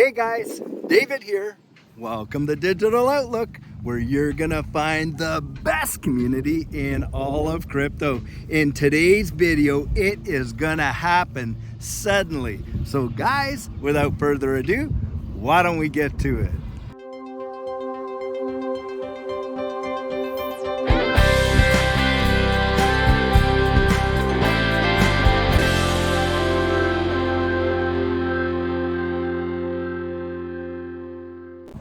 Hey guys, David here. Welcome to Digital Outlook, where you're gonna find the best community in all of crypto. In today's video, it is gonna happen suddenly. So guys, without further ado, why don't we get to it?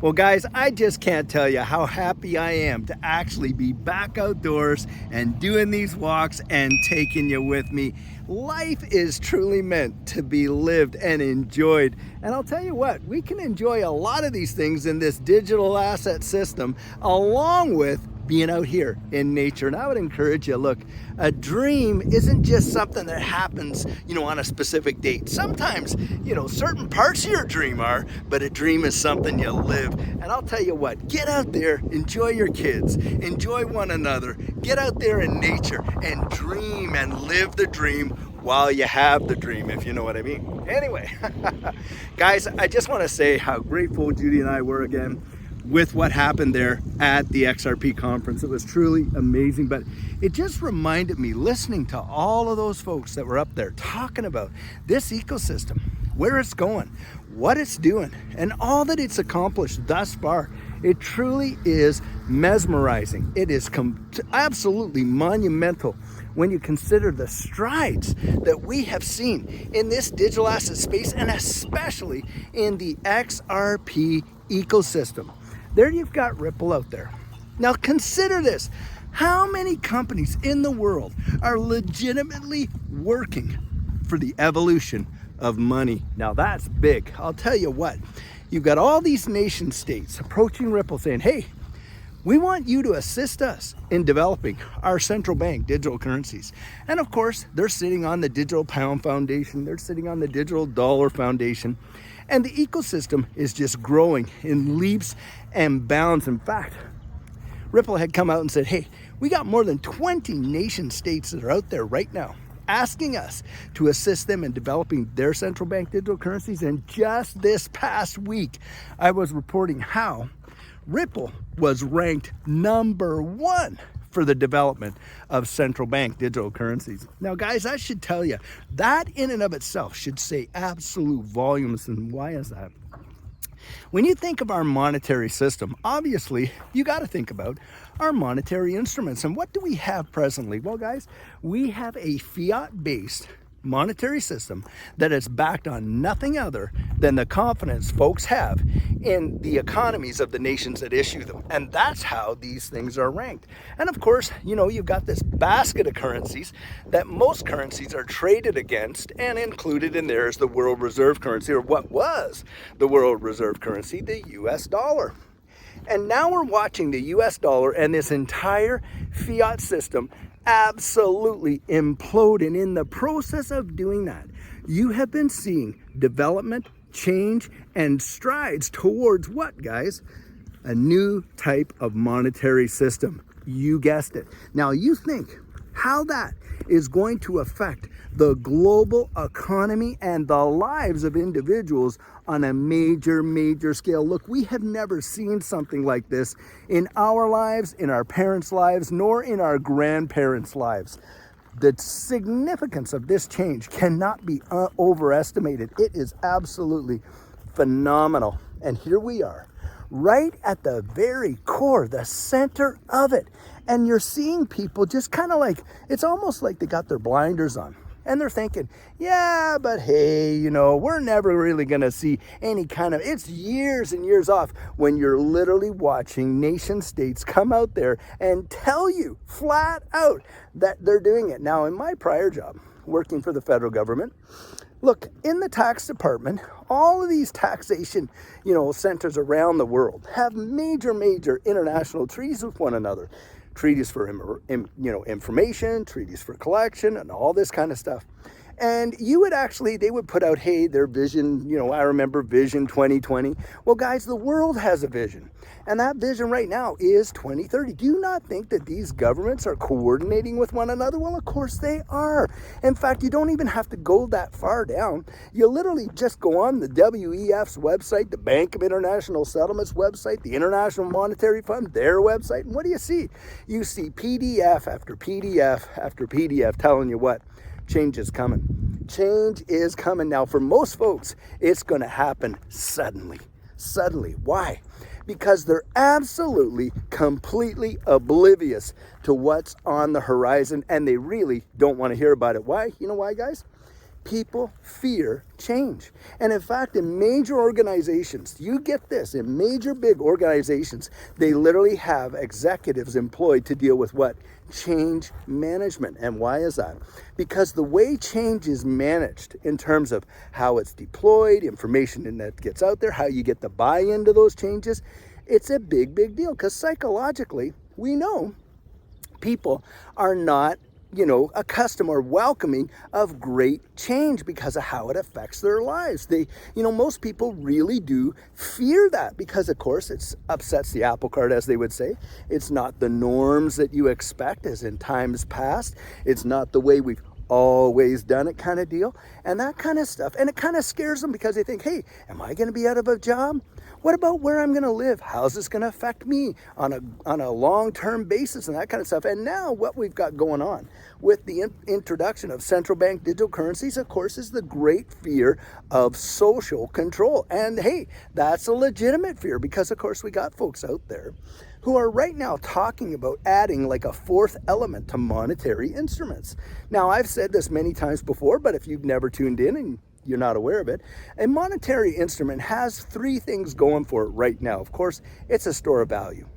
Well guys, I just can't tell you how happy I am to actually be back outdoors and doing these walks and taking you with me. Life is truly meant to be lived and enjoyed. And I'll tell you what, we can enjoy a lot of these things in this digital asset system along with being out here in nature. And I would encourage you, look, a dream isn't just something that happens, on a specific date. Sometimes, certain parts of your dream are, but a dream is something you live. And I'll tell you what, get out there, enjoy your kids, enjoy one another, get out there in nature and dream and live the dream while you have the dream, if you know what I mean. Anyway, guys, I just want to say how grateful Judy and I were again with what happened there at the XRP conference. It was truly amazing, but it just reminded me, listening to all of those folks that were up there talking about this ecosystem, where it's going, what it's doing, and all that it's accomplished thus far. It truly is mesmerizing. It is absolutely monumental when you consider the strides that we have seen in this digital asset space, and especially in the XRP ecosystem. There you've got Ripple out there. Now consider this. How many companies in the world are legitimately working for the evolution of money? Now that's big. I'll tell you what. You've got all these nation states approaching Ripple saying, hey, we want you to assist us in developing our central bank digital currencies. And of course, they're sitting on the Digital Pound Foundation. They're sitting on the Digital Dollar Foundation. And the ecosystem is just growing in leaps and bounds. In fact, Ripple had come out and said, hey, we got more than 20 nation states that are out there right now asking us to assist them in developing their central bank digital currencies. And just this past week, I was reporting how Ripple was ranked #1 for the development of central bank digital currencies. Now guys, I should tell you, that in and of itself should say absolute volumes. And why is that? When you think of our monetary system, obviously you got to think about our monetary instruments. And what do we have presently? Well guys, we have a fiat-based monetary system that is backed on nothing other than the confidence folks have in the economies of the nations that issue them. And that's how these things are ranked. And of course, you've got this basket of currencies that most currencies are traded against, and included in there is the world reserve currency, or what was the world reserve currency, the US dollar. And now we're watching the US dollar and this entire fiat system absolutely implode. And in the process of doing that, you have been seeing development, change, and strides towards what, guys? A new type of monetary system. You guessed it. Now you think how that is going to affect the global economy and the lives of individuals on a major scale. Look, we have never seen something like this in our lives, in our parents' lives, nor in our grandparents' lives. The significance of this change cannot be overestimated. It is absolutely phenomenal. And here we are, right at the very core, the center of it. And you're seeing people just kind of like, it's almost like they got their blinders on. And they're thinking, yeah, but hey, we're never really going to see any kind of, it's years and years off, when you're literally watching nation states come out there and tell you flat out that they're doing it. Now, in my prior job, working for the federal government, look, in the tax department, all of these taxation, centers around the world have major international treaties with one another. Treaties for information, treaties for collection, and all this kind of stuff. And they would put out, hey, their vision, I remember Vision 2020. Well, guys, the world has a vision. And that vision right now is 2030. Do you not think that these governments are coordinating with one another? Well, of course they are. In fact, you don't even have to go that far down. You literally just go on the WEF's website, the Bank of International Settlements website, the International Monetary Fund, their website. And what do you see? You see PDF after PDF after PDF telling you what? Change is coming. Change is coming. Now, for most folks, it's going to happen suddenly. Suddenly. Why? Because they're absolutely, completely oblivious to what's on the horizon, and they really don't want to hear about it. Why? You know why, guys? People fear change. And in fact, in major organizations, you get this, in major big organizations, they literally have executives employed to deal with what? Change management. And why is that? Because the way change is managed in terms of how it's deployed, information that gets out there, how you get the buy-in to those changes, it's a big, big deal. Because psychologically, we know people are not accustomed or welcoming of great change because of how it affects their lives. Most people really do fear that because, of course, it upsets the apple cart, as they would say. It's not the norms that you expect as in times past. It's not the way we've always done it kind of deal and that kind of stuff. And it kind of scares them because they think, hey, am I going to be out of a job? What about where I'm going to live? How's this going to affect me on a long-term basis and that kind of stuff? And now what we've got going on with the introduction of central bank digital currencies, of course, is the great fear of social control. And hey, that's a legitimate fear because, of course, we got folks out there who are right now talking about adding like a fourth element to monetary instruments. Now, I've said this many times before, but if you've never tuned in and you're not aware of it, a monetary instrument has three things going for it right now. Of course, it's a store of value,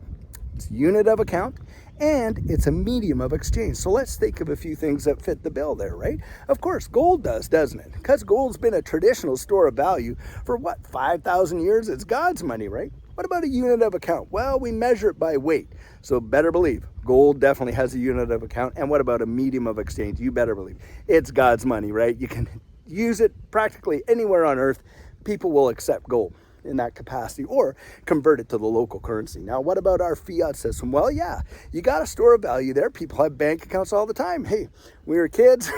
it's a unit of account, and it's a medium of exchange. So let's think of a few things that fit the bill there, right? Of course, gold does, doesn't it? Because gold's been a traditional store of value for 5,000 years? It's God's money, right? What about a unit of account? Well, we measure it by weight. So better believe, gold definitely has a unit of account. And what about a medium of exchange? You better believe it's God's money, right? You can use it practically anywhere on earth. People will accept gold in that capacity or convert it to the local currency. Now, what about our fiat system? Well, yeah, you got a store of value there. People have bank accounts all the time. Hey, we were kids,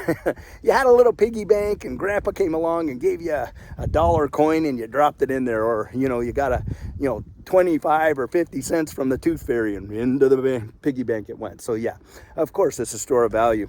you had a little piggy bank and grandpa came along and gave you a dollar coin and you dropped it in there, or, you got a, 25 or 50 cents from the tooth fairy and into the piggy bank it went. So yeah, of course, it's a store of value.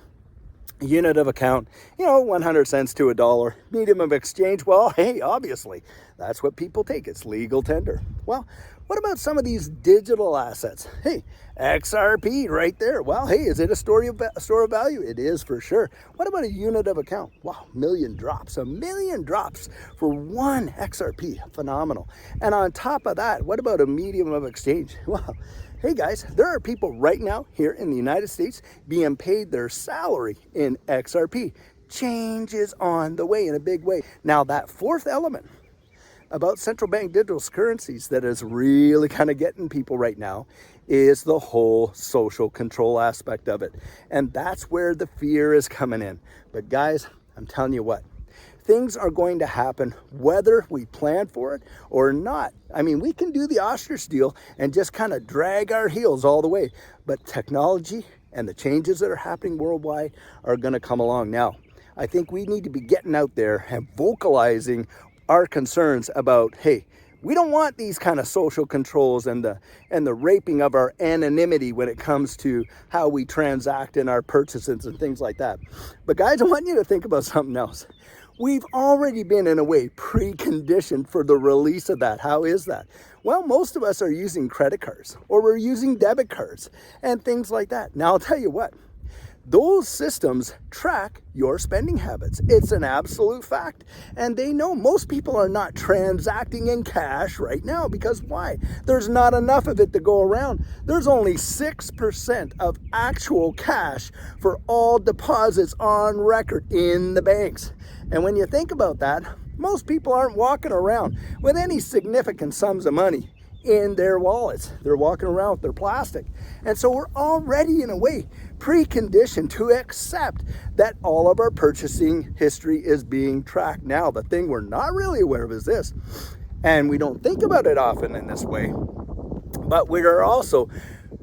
Unit of account, 100 cents to $1. Medium of exchange, well, hey, obviously, that's what people take. It's legal tender. Well, what about some of these digital assets? Hey, XRP right there. Well, hey, is it a store of value? It is for sure. What about a unit of account? Wow, a million drops for one XRP. Phenomenal. And on top of that, what about a medium of exchange? Well, hey guys, there are people right now here in the United States being paid their salary in XRP. Change is on the way in a big way. Now, that fourth element about central bank digital currencies that is really kind of getting people right now is the whole social control aspect of it. And that's where the fear is coming in. But guys, I'm telling you what, things are going to happen whether we plan for it or not. I mean, we can do the ostrich deal and just kind of drag our heels all the way. But technology and the changes that are happening worldwide are going to come along. Now, I think we need to be getting out there and vocalizing our concerns about, hey, we don't want these kind of social controls and the raping of our anonymity when it comes to how we transact in our purchases and things like that. But guys, I want you to think about something else. We've already been, in a way, preconditioned for the release of that. How is that? Well, most of us are using credit cards or we're using debit cards and things like that. Now, I'll tell you what. Those systems track your spending habits. It's an absolute fact. And they know most people are not transacting in cash right now because why? There's not enough of it to go around. There's only 6% of actual cash for all deposits on record in the banks. And when you think about that, most people aren't walking around with any significant sums of money in their wallets. They're walking around with their plastic. And so we're already, in a way, preconditioned to accept that all of our purchasing history is being tracked. Now, the thing we're not really aware of is this, and we don't think about it often in this way, but we are also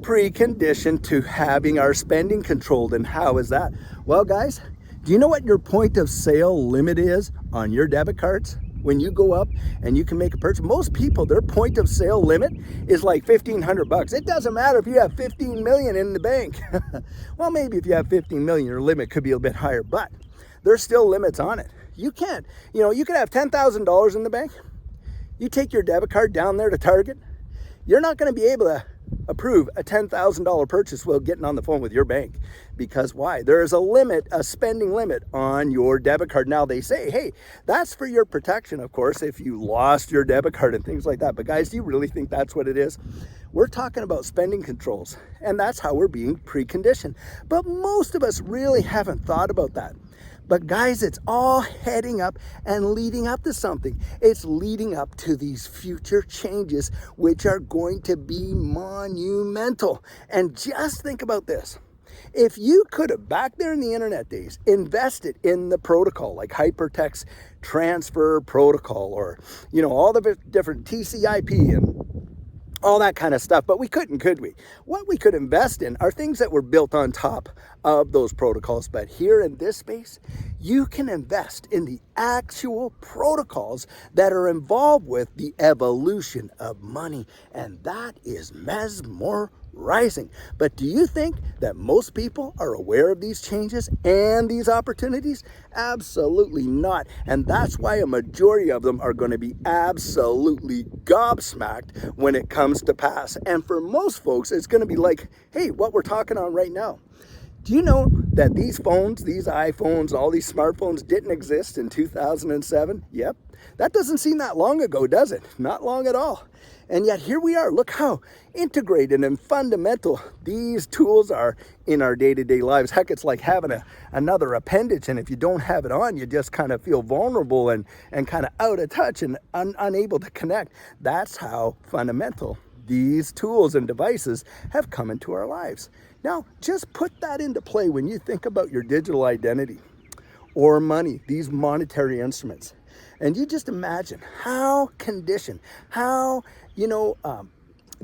preconditioned to having our spending controlled. And how is that? Well, guys, do you know what your point of sale limit is on your debit cards? When you go up and you can make a purchase, most people, their point of sale limit is like $1,500. It doesn't matter if you have 15 million in the bank. Well, maybe if you have 15 million, your limit could be a bit higher, but there's still limits on it. You can't, you could have $10,000 in the bank. You take your debit card down there to Target, you're not going to be able to approve a $10,000 purchase while getting on the phone with your bank. Because why? There is a limit, a spending limit on your debit card. Now they say, hey, that's for your protection, of course, if you lost your debit card and things like that. But guys, do you really think that's what it is? We're talking about spending controls, and that's how we're being preconditioned. But most of us really haven't thought about that. But guys, it's all heading up and leading up to something. It's leading up to these future changes, which are going to be monumental. And just think about this. If you could have, back there in the internet days, invested in the protocol like hypertext transfer protocol, or, all the different TCP and all that kind of stuff, but we couldn't, could we? What we could invest in are things that were built on top of those protocols. But here in this space, you can invest in the actual protocols that are involved with the evolution of money. And that is mesmerizing. But do you think that most people are aware of these changes and these opportunities? Absolutely not. And that's why a majority of them are going to be absolutely gobsmacked when it comes to pass. And for most folks, it's going to be like, hey, what we're talking on right now. Do you know that these phones, these iPhones, all these smartphones didn't exist in 2007? Yep. That doesn't seem that long ago, does it? Not long at all. And yet here we are. Look how integrated and fundamental these tools are in our day-to-day lives. Heck, it's like having another appendage, and if you don't have it on, you just kind of feel vulnerable and kind of out of touch and unable to connect. That's how fundamental these tools and devices have come into our lives. Now, just put that into play when you think about your digital identity or money, these monetary instruments. And you just imagine how conditioned, how,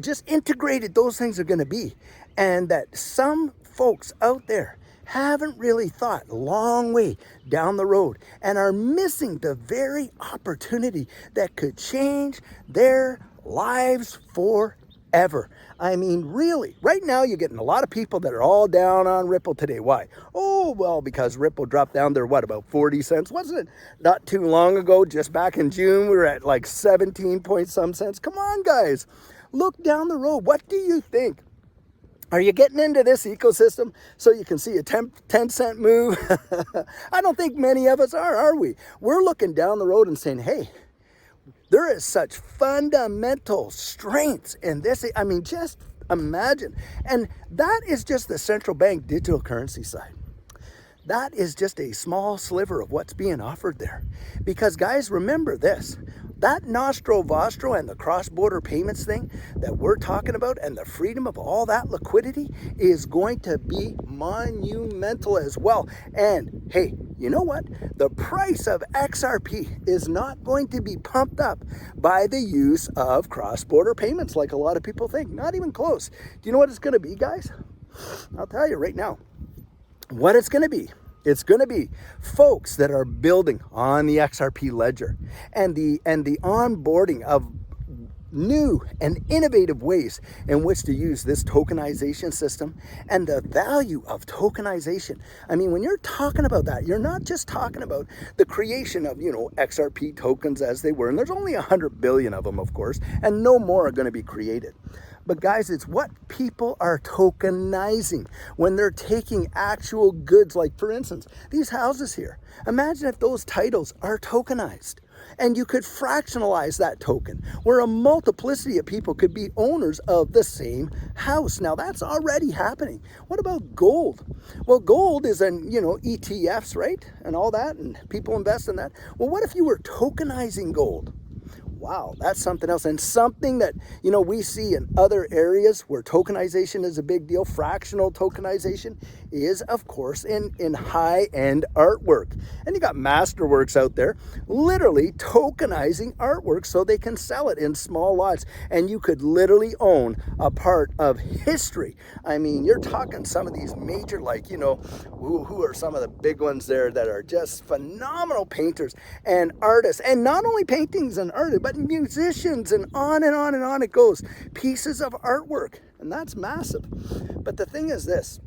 just integrated those things are going to be. And that some folks out there haven't really thought a long way down the road and are missing the very opportunity that could change their lives forever. I mean, really, right now you're getting a lot of people that are all down on Ripple today. Why? Oh, well, because Ripple dropped down there, about 40 cents? Wasn't it not too long ago, just back in June, we were at like 17 point some cents. Come on, guys, look down the road. What do you think? Are you getting into this ecosystem so you can see a 10-cent move? I don't think many of us are we? We're looking down the road and saying, hey, there is such fundamental strengths in this. I mean, just imagine. And that is just the central bank digital currency side. That is just a small sliver of what's being offered there. Because guys, remember this, that Nostro Vostro and the cross-border payments thing that we're talking about and the freedom of all that liquidity is going to be monumental as well. And hey, you know what? The price of XRP is not going to be pumped up by the use of cross-border payments like a lot of people think. Not even close. Do you know what it's going to be, guys? I'll tell you right now. What it's going to be. It's going to be folks that are building on the XRP ledger and the onboarding of new and innovative ways in which to use this tokenization system and the value of tokenization. I mean, when you're talking about that, you're not just talking about the creation of, XRP tokens as they were. And there's only 100 billion of them, of course, and no more are going to be created. But guys, it's what people are tokenizing when they're taking actual goods. Like, for instance, these houses here. Imagine if those titles are tokenized and you could fractionalize that token where a multiplicity of people could be owners of the same house. Now, that's already happening. What about gold? Well, gold is in, ETFs, right? And all that, and people invest in that. Well, what if you were tokenizing gold? Wow, that's something else, and something that, you know, we see in other areas where tokenization is a big deal. Fractional tokenization is, of course, in high-end artwork. And you got masterworks out there literally tokenizing artwork so they can sell it in small lots, and you could literally own a part of history. I mean, you're talking some of these major, like, you know, who are some of the big ones there that are just phenomenal painters and artists, and not only paintings and art, but musicians, and on and on and on it goes. Pieces of artwork, and that's massive. But the thing is this,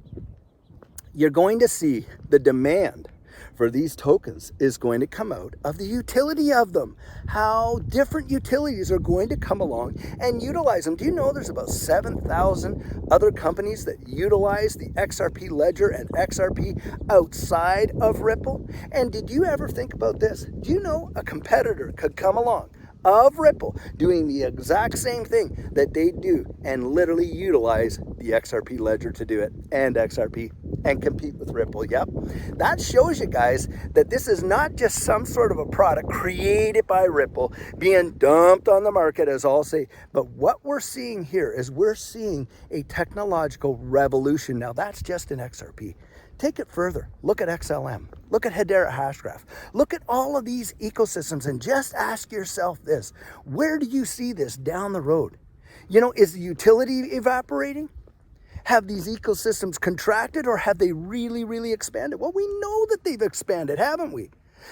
you're going to see the demand for these tokens is going to come out of the utility of them. How different utilities are going to come along and utilize them. Do you know there's about 7,000 other companies that utilize the XRP ledger and XRP outside of Ripple? And did you ever think about this? Do you know a competitor could come along of Ripple doing the exact same thing that they do and literally utilize the XRP ledger to do it, and XRP, and compete with Ripple? Yep. That shows you guys that this is not just some sort of a product created by Ripple being dumped on the market, as all say, but what we're seeing here is we're seeing a technological revolution. Now that's just in XRP. Take it further. Look at XLM. Look at Hedera Hashgraph. Look at all of these ecosystems and just ask yourself this. Where do you see this down the road? You know, is the utility evaporating? Have these ecosystems contracted, or have they really, really expanded? Well, we know that they've expanded, haven't we?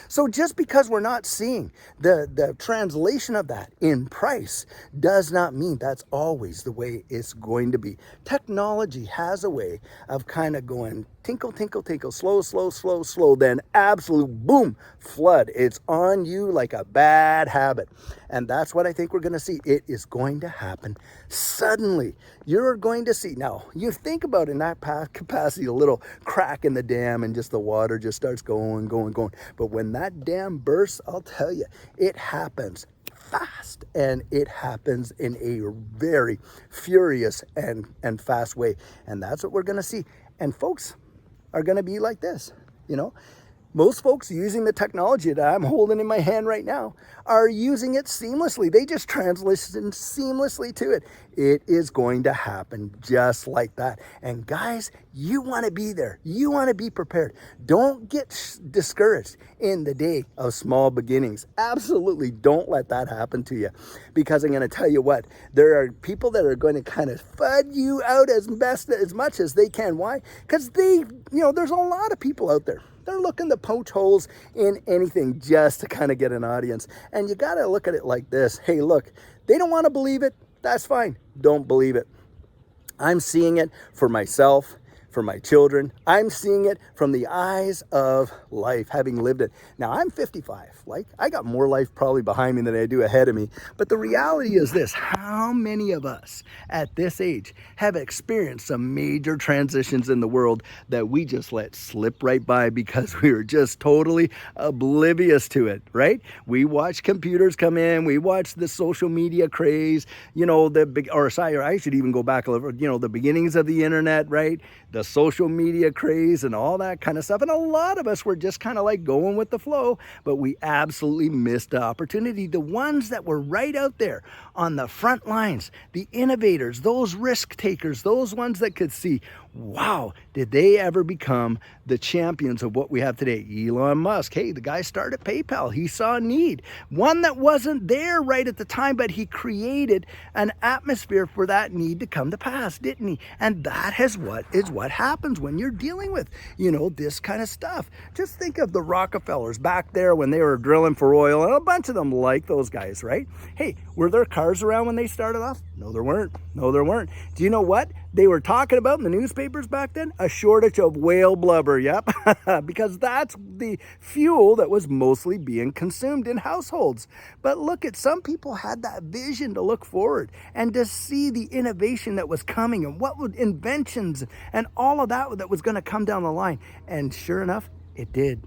So just because we're not seeing the translation of that in price does not mean that's always the way it's going to be. Technology has a way of kind of going tinkle, tinkle, tinkle, slow, slow, slow, slow, then absolute boom, flood. It's on you like a bad habit. And that's what I think we're going to see. It is going to happen suddenly. You're going to see. Now, you think about in that capacity, a little crack in the dam and just the water just starts going, going, going. But when that dam bursts, I'll tell you, it happens fast, and it happens in a very furious and fast way. And that's what we're going to see. And folks are going to be like this, you know. Most folks using the technology that I'm holding in my hand right now are using it seamlessly. They just transition seamlessly to it. It is going to happen just like that. And guys, you want to be there. You want to be prepared. Don't get discouraged in the day of small beginnings. Absolutely don't let that happen to you. Because I'm going to tell you what, there are people that are going to kind of FUD you out as much as they can. Why? Because there's a lot of people out there. They're looking to poach holes in anything just to kind of get an audience. And you got to look at it like this. Hey, look, they don't want to believe it. That's fine. Don't believe it. I'm seeing it for myself, for my children. I'm seeing it from the eyes of life, having lived it. Now, I'm 55. Like, I got more life probably behind me than I do ahead of me. But the reality is this: how many of us at this age have experienced some major transitions in the world that we just let slip right by because we were just totally oblivious to it, right? We watched computers come in. We watched the social media craze, I should even go back a little, the beginnings of the internet, right? The social media craze and all that kind of stuff. And a lot of us were just kind of like going with the flow, but we absolutely missed the opportunity. The ones that were right out there on the front lines, the innovators, those risk takers, those ones that could see, wow, did they ever become the champions of what we have today? Elon Musk, hey, the guy started PayPal. He saw a need, one that wasn't there right at the time, but he created an atmosphere for that need to come to pass, didn't he? And that is what happens when you're dealing with, this kind of stuff. Just think of the Rockefellers back there when they were drilling for oil, and a bunch of them like those guys, right? Hey, were there cars around when they started off? No, there weren't. Do you know what they were talking about in the newspapers back then? A shortage of whale blubber, yep. Because that's the fuel that was mostly being consumed in households. But look, some people had that vision to look forward and to see the innovation that was coming and what would inventions and all of that was going to come down the line. And sure enough, it did.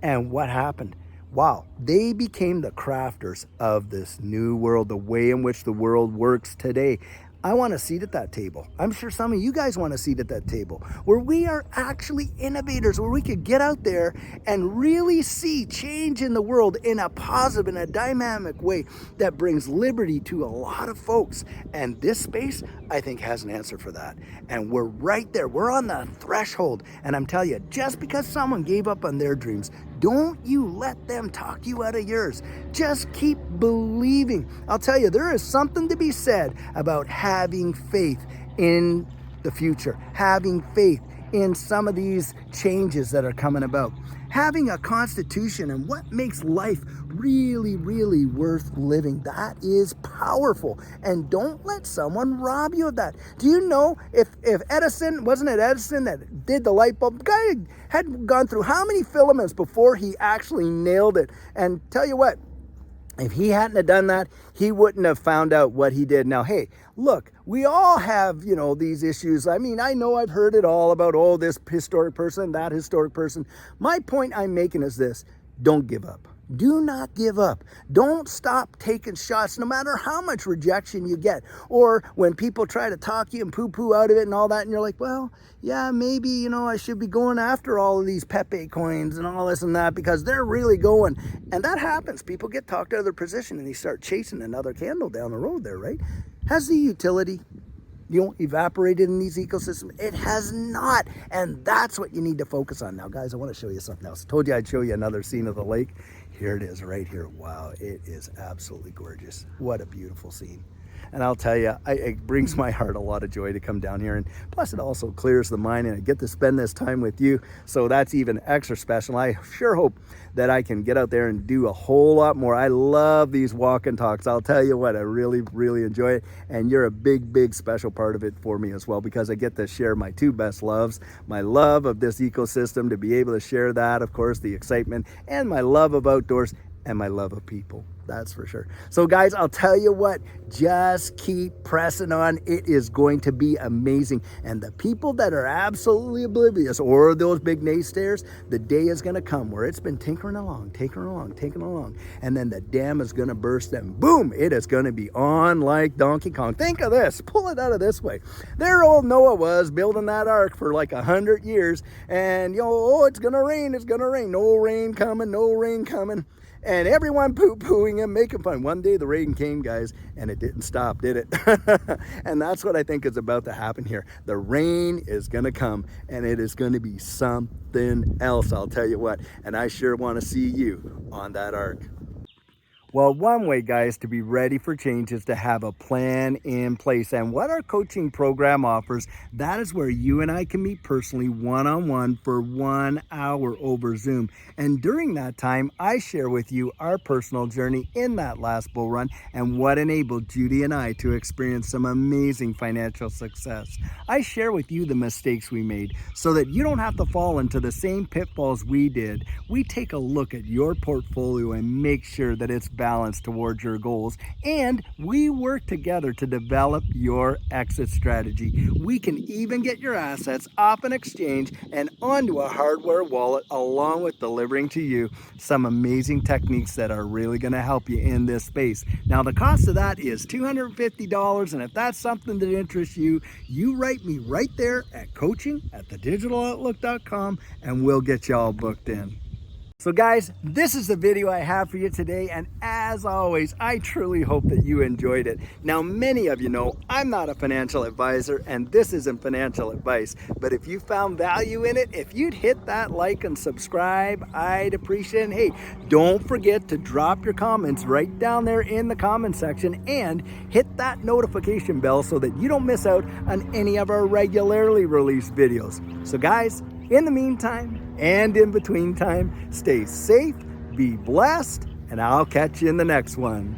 And what happened? Wow, they became the crafters of this new world, the way in which the world works today. I want a seat at that table. I'm sure some of you guys want a seat at that table where we are actually innovators, where we could get out there and really see change in the world in a positive, in a dynamic way that brings liberty to a lot of folks. And this space, I think, has an answer for that. And we're right there. We're on the threshold. And I'm telling you, just because someone gave up on their dreams, don't you let them talk you out of yours. Just keep believing. I'll tell you, there is something to be said about having faith in the future, having faith in some of these changes that are coming about, having a constitution and what makes life really, really worth living. That is powerful. And don't let someone rob you of that. Do you know if Edison, wasn't it Edison that did the light bulb? The guy had gone through how many filaments before he actually nailed it? And tell you what, if he hadn't have done that, he wouldn't have found out what he did. Now, hey, look, we all have, these issues. I mean, I know I've heard it all about, oh, this historic person, that historic person. My point I'm making is this: don't give up. Do not give up. Don't stop taking shots, no matter how much rejection you get. Or when people try to talk you and poo-poo out of it and all that, and you're like, well, yeah, maybe, I should be going after all of these Pepe coins and all this and that because they're really going. And that happens. People get talked out of their position and they start chasing another candle down the road there, right? Has the utility evaporated in these ecosystems? It has not. And that's what you need to focus on. Now, guys, I want to show you something else. I told you I'd show you another scene of the lake. Here it is right here. Wow, it is absolutely gorgeous. What a beautiful scene. And I'll tell you, it brings my heart a lot of joy to come down here. And plus, it also clears the mind, and I get to spend this time with you. So that's even extra special. I sure hope that I can get out there and do a whole lot more. I love these walk and talks. I'll tell you what, I really, really enjoy it. And you're a big, big special part of it for me as well, because I get to share my two best loves, my love of this ecosystem, to be able to share that, of course, the excitement, and my love of outdoors, and my love of people. That's for sure. So guys, I'll tell you what, just keep pressing on. It is going to be amazing. And the people that are absolutely oblivious, or those big naysayers, the day is going to come where it's been tinkering along. And then the dam is going to burst and boom, it is going to be on like Donkey Kong. Think of this, pull it out of this way. There old Noah was building that ark for like 100 years. And it's going to rain. No rain coming. And everyone poo-pooing him, making fun. One day the rain came, guys, and it didn't stop, did it? And that's what I think is about to happen here. The rain is going to come, and it is going to be something else, I'll tell you what. And I sure want to see you on that ark. Well, one way, guys, to be ready for change is to have a plan in place. And what our coaching program offers, that is where you and I can meet personally one-on-one for 1 hour over Zoom. And during that time, I share with you our personal journey in that last bull run and what enabled Judy and I to experience some amazing financial success. I share with you the mistakes we made so that you don't have to fall into the same pitfalls we did. We take a look at your portfolio and make sure that it's balance towards your goals, and we work together to develop your exit strategy. We can even get your assets off an exchange and onto a hardware wallet, along with delivering to you some amazing techniques that are really going to help you in this space. Now, the cost of that is $250, and if that's something that interests you, you write me right there at coaching@thedigitaloutlook.com, and we'll get you all booked in. So guys, this is the video I have for you today, and as always, I truly hope that you enjoyed it. Now, many of you know I'm not a financial advisor, and this isn't financial advice, but if you found value in it, if you'd hit that like and subscribe, I'd appreciate it. And hey, don't forget to drop your comments right down there in the comment section, and hit that notification bell so that you don't miss out on any of our regularly released videos. So guys, in the meantime, and in between time, stay safe, be blessed, and I'll catch you in the next one.